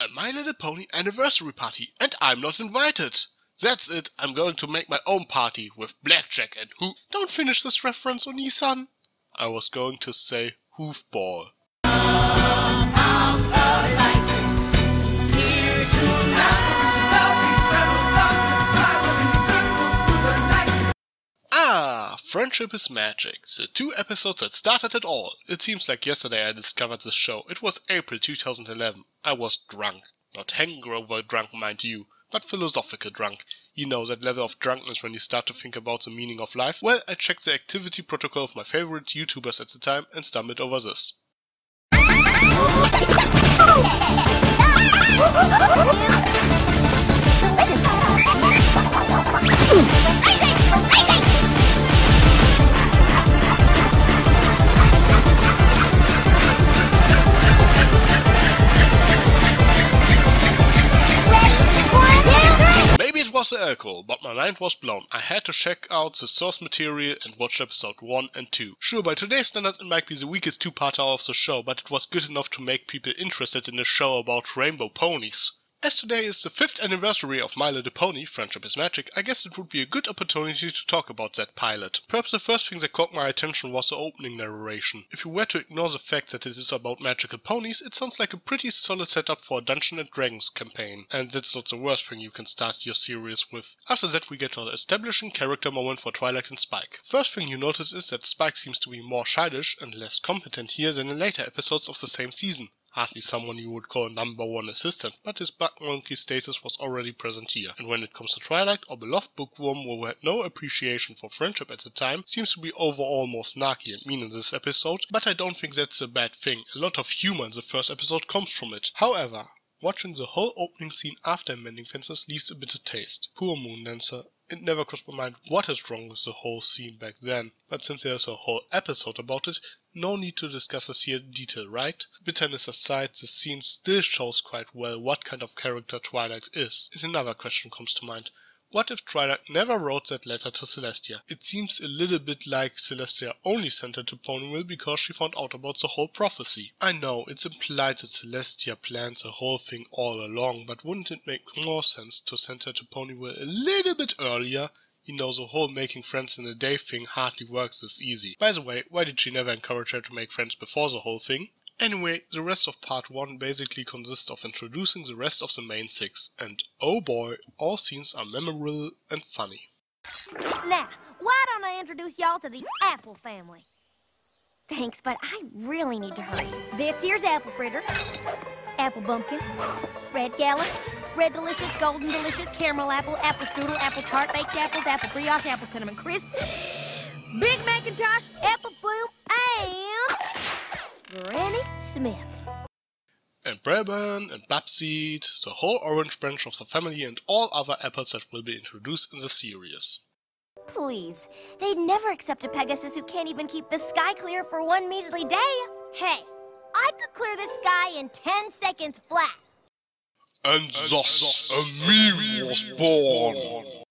a My Little Pony anniversary party and I'm not invited. That's it, I'm going to make my own party with blackjack and Don't finish this reference, Oni-san. I was going to say hoofball. Friendship is Magic, the 2 episodes that started it all. It seems like yesterday I discovered this show. It was April 2011. I was drunk. Not hangover drunk, mind you, but philosophical drunk. You know, that level of drunkenness when you start to think about the meaning of life. Well, I checked the activity protocol of my favorite YouTubers at the time and stumbled over this. Maybe it was the alcohol, but my mind was blown. I had to check out the source material and watch episode 1 and 2. Sure, by today's standards it might be the weakest 2-parter of the show, but it was good enough to make people interested in a show about rainbow ponies. As today is the 5th anniversary of My Little Pony, Friendship is Magic, I guess it would be a good opportunity to talk about that pilot. Perhaps the first thing that caught my attention was the opening narration. If you were to ignore the fact that it is about magical ponies, it sounds like a pretty solid setup for a Dungeons & Dragons campaign. And that's not the worst thing you can start your series with. After that we get our establishing character moment for Twilight and Spike. First thing you notice is that Spike seems to be more childish and less competent here than in later episodes of the same season. Hardly someone you would call #1 assistant, but his bug monkey status was already present here. And when it comes to Twilight, our beloved bookworm who had no appreciation for friendship at the time, seems to be overall more snarky and mean in this episode, but I don't think that's a bad thing. A lot of humor in the first episode comes from it. However, watching the whole opening scene after mending fences leaves a bitter taste. Poor Moon Dancer. It never crossed my mind what is wrong with the whole scene back then, but since there's a whole episode about it, no need to discuss this here in detail, right? Bitterness aside, the scene still shows quite well what kind of character Twilight is. And another question comes to mind. What if Twilight never wrote that letter to Celestia? It seems a little bit like Celestia only sent her to Ponyville because she found out about the whole prophecy. I know, it's implied that Celestia planned the whole thing all along, but wouldn't it make more sense to send her to Ponyville a little bit earlier? You know, the whole making friends in a day thing hardly works this easy. By the way, why did she never encourage her to make friends before the whole thing? Anyway, the rest of part 1 basically consists of introducing the rest of the main 6, and oh boy, all scenes are memorable and funny. Now, why don't I introduce y'all to the Apple family? Thanks, but I really need to hurry. This here's Apple Fritter, Apple Bumpkin, Red Gallon, Red Delicious, Golden Delicious, Caramel Apple, Apple Strudel, Apple Tart, Baked Apples, Apple Brioche, Apple Cinnamon Crisp, Big Macintosh, Apple Bloom, and Granny Smith. And Brabant and Babseed, the whole orange branch of the family and all other apples that will be introduced in the series. Please, they'd never accept a Pegasus who can't even keep the sky clear for one measly day. Hey, I could clear the sky in 10 seconds flat. And thus a meme was born.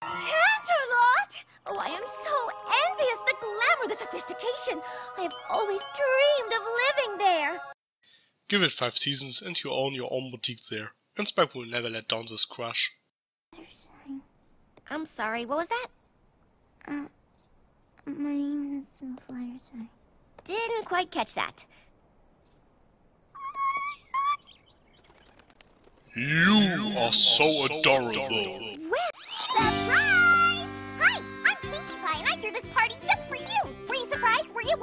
Canterlot! Oh, I am so envious, the glamour, the sophistication. I have always dreamed of living there. Give it 5 seasons and you own your own boutique there. And Spike will never let down this crush. I'm sorry, what was that? My name is Fluttershy. Didn't quite catch that. You are so adorable. Surprise! Hi, I'm Pinkie Pie and I threw this party just for you. Were you surprised? Were you?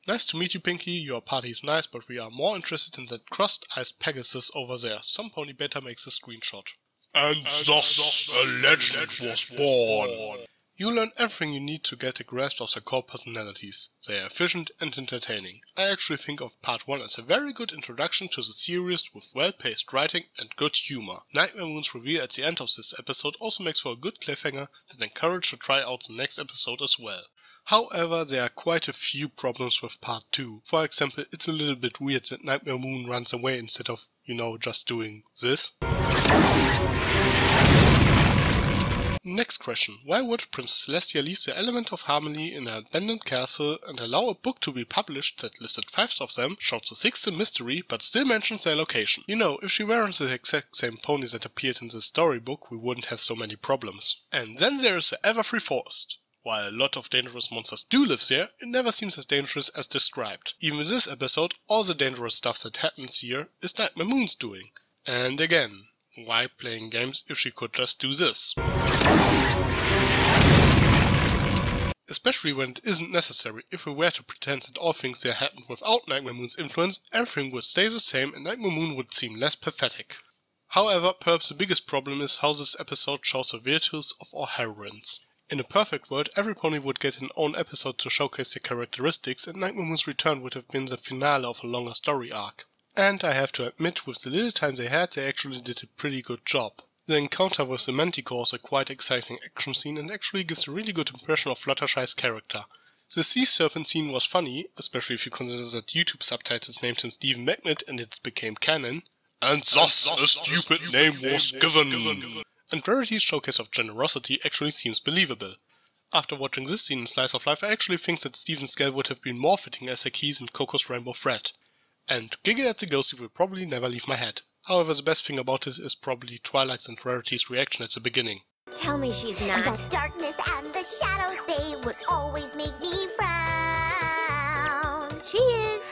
Nice to meet you, Pinkie. Your party is nice, but we are more interested in that crust-iced Pegasus over there. Some pony better makes a screenshot. And thus a legend was born. You learn everything you need to get a grasp of their core personalities. They are efficient and entertaining. I actually think of part 1 as a very good introduction to the series with well-paced writing and good humor. Nightmare Moon's reveal at the end of this episode also makes for a good cliffhanger that encourages to try out the next episode as well. However, there are quite a few problems with part 2. For example, it's a little bit weird that Nightmare Moon runs away instead of, you know, just doing this. Next question. Why would Princess Celestia leave the element of harmony in an abandoned castle and allow a book to be published that listed 5 of them, showed the 6th in mystery, but still mentions their location? You know, if she weren't the exact same ponies that appeared in the storybook, we wouldn't have so many problems. And then there is the Everfree Forest. While a lot of dangerous monsters do live there, it never seems as dangerous as described. Even in this episode, all the dangerous stuff that happens here is Nightmare Moon's doing. And again, why playing games if she could just do this? Especially when it isn't necessary. If we were to pretend that all things there happened without Nightmare Moon's influence, everything would stay the same and Nightmare Moon would seem less pathetic. However, perhaps the biggest problem is how this episode shows the virtues of our heroines. In a perfect world, every pony would get an own episode to showcase their characteristics, and Nightmare Moon's return would have been the finale of a longer story arc. And I have to admit, with the little time they had, they actually did a pretty good job. The encounter with the Manticore is a quite exciting action scene and actually gives a really good impression of Fluttershy's character. The sea serpent scene was funny, especially if you consider that YouTube subtitles named him Stephen Magnet and it became canon. And thus a stupid name was given. And Rarity's showcase of generosity actually seems believable. After watching this scene in Slice of Life, I actually think that Steven's scale would have been more fitting as a keys in Coco's Rainbow Thread. And Giggle at the Ghostie will probably never leave my head. However, the best thing about it is probably Twilight's and Rarity's reaction at the beginning. Tell me she's not. The darkness and the shadows, they would always make me frown. She is.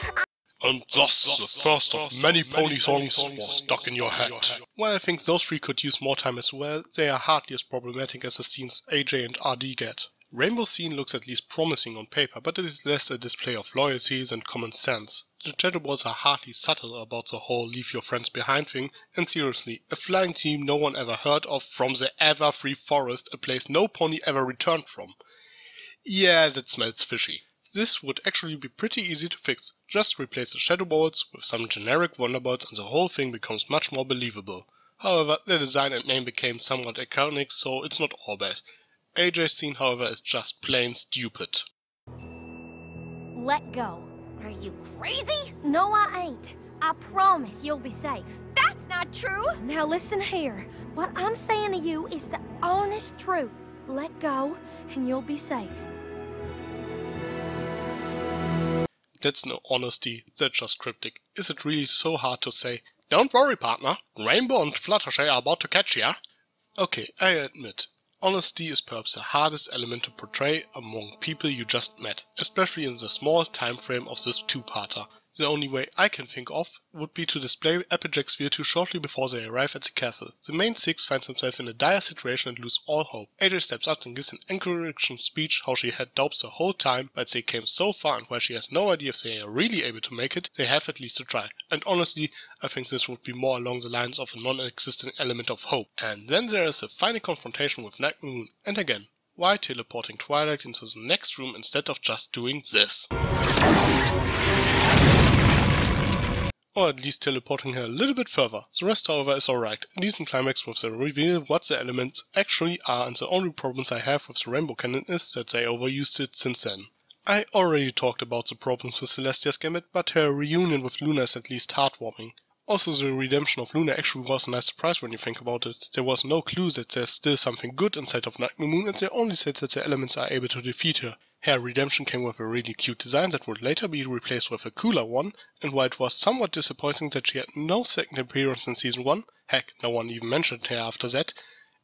And thus, the first of many pony songs was stuck in your head. While I think those 3 could use more time as well, they are hardly as problematic as the scenes AJ and RD get. Rainbow scene looks at least promising on paper, but it is less a display of loyalty than common sense. The Shadow Balls are hardly subtle about the whole leave your friends behind thing, and seriously, a flying team no one ever heard of from the Everfree Forest, a place no pony ever returned from. Yeah, that smells fishy. This would actually be pretty easy to fix. Just replace the Shadow Balls with some generic Wonderbolts and the whole thing becomes much more believable. However, the design and name became somewhat iconic, so it's not all bad. AJ's scene, however, is just plain stupid. Let go. Are you crazy? No, I ain't. I promise you'll be safe. That's not true. Now listen here. What I'm saying to you is the honest truth. Let go, and you'll be safe. That's no honesty, that's just cryptic. Is it really so hard to say, "Don't worry, partner, Rainbow and Fluttershy are about to catch ya"? Okay, I admit, honesty is perhaps the hardest element to portray among people you just met, especially in the small time frame of this 2-parter. The only way I can think of would be to display Applejack's virtue shortly before they arrive at the castle. The main 6 finds himself in a dire situation and lose all hope. AJ steps up and gives an encouraging speech how she had doubts the whole time, but they came so far and while she has no idea if they are really able to make it, they have at least a try. And honestly, I think this would be more along the lines of a non-existent element of hope. And then there is a final confrontation with Nightmare Moon. And again, why teleporting Twilight into the next room instead of just doing this? Or at least teleporting her a little bit further. The rest, however, is alright. A decent climax with the reveal what the elements actually are, and the only problems I have with the Rainbow Cannon is that they overused it since then. I already talked about the problems with Celestia's gambit, but her reunion with Luna is at least heartwarming. Also, the redemption of Luna actually was a nice surprise when you think about it. There was no clue that there's still something good inside of Nightmare Moon, and they only said that the elements are able to defeat her. Her redemption came with a really cute design that would later be replaced with a cooler one, and while it was somewhat disappointing that she had no second appearance in Season 1, heck, no one even mentioned her after that,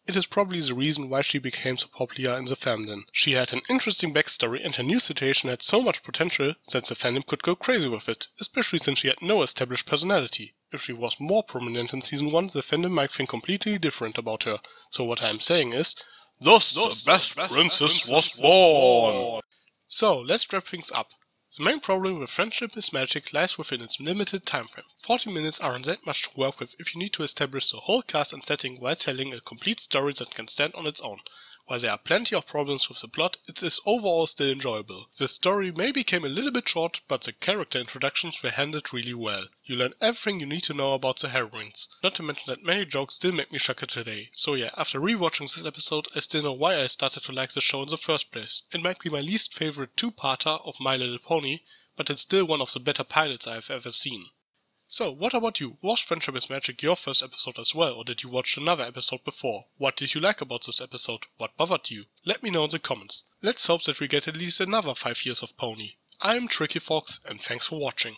it is probably the reason why she became so popular in the fandom. She had an interesting backstory and her new situation had so much potential that the fandom could go crazy with it, especially since she had no established personality. If she was more prominent in Season 1, the fandom might think completely different about her. So what I am saying is, thus the best princess was born! So, let's wrap things up. The main problem with Friendship is Magic lies within its limited time frame. 40 minutes aren't that much to work with if you need to establish the whole cast and setting while telling a complete story that can stand on its own. While there are plenty of problems with the plot, it is overall still enjoyable. The story may became a little bit short, but the character introductions were handled really well. You learn everything you need to know about the heroines. Not to mention that many jokes still make me chuckle today. So yeah, after rewatching this episode, I still know why I started to like the show in the first place. It might be my least favorite 2-parter of My Little Pony, but it's still one of the better pilots I have ever seen. So, what about you? Was Friendship is Magic your first episode as well, or did you watch another episode before? What did you like about this episode? What bothered you? Let me know in the comments. Let's hope that we get at least another 5 years of Pony. I'm Tricky Fox, and thanks for watching.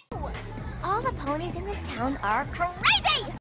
All the ponies in this town are crazy!